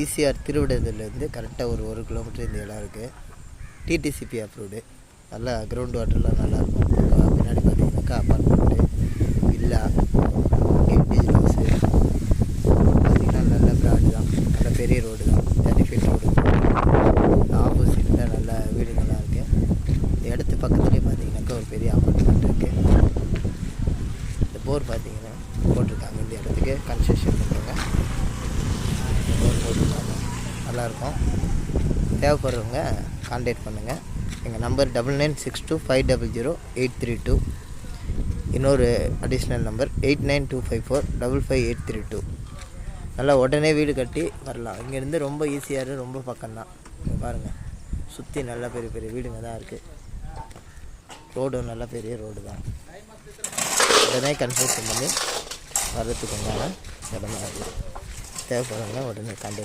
ECR திருவிடத்துலேருந்து கரெக்டாக ஒரு kilometre இந்த இடம் இருக்குது. DTCP approved. நல்லா கிரவுண்ட் வாட்டர்லாம் நல்லாயிருக்கும். பின்னாடி பார்த்தீங்கன்னாக்கா apartment, villa, individual house. Road பார்த்திங்கன்னா நல்ல ப்ராடு தான், நல்ல பெரிய ரோடு தான், 30 ஃபீட் ரோடு. ஆப்போசிட்டில் நல்ல வீடுங்கள்லாம் இருக்குது. இந்த இடத்து பக்கத்துலேயே பார்த்தீங்கன்னாக்கா ஒரு பெரிய அப்பார்ட்மெண்ட் இருக்குது. இந்த போர் பார்த்தீங்கன்னா போட்டிருக்காங்க. இந்த இடத்துக்கு கன்ஸ்ட்ரக்ஷன் பண்ணுறாங்க. போர் போட்டிருக்காங்க, நல்லாயிருக்கும். தேவைப்படுறவங்க கான்டாக்ட் பண்ணுங்கள். எங்கள் நம்பர் 9962500832. இன்னொரு அடிஷ்னல் நம்பர் 8925455832. நல்லா உடனே வீடு கட்டி வரலாம். இங்கேருந்து ரொம்ப ஈஸியாக, ரொம்ப பக்கம்தான். பாருங்கள், சுற்றி நல்லா பெரிய பெரிய வீடுங்க தான் இருக்குது. ரோடும் நல்ல பெரிய ரோடு தான். உடனே கன்ஸ்ட்ரக்ஷன் பண்ணி வர்றதுக்கு உண்டான இடமா இருக்குது. தேவைப்படுறவங்க உடனே கான்டாக்ட்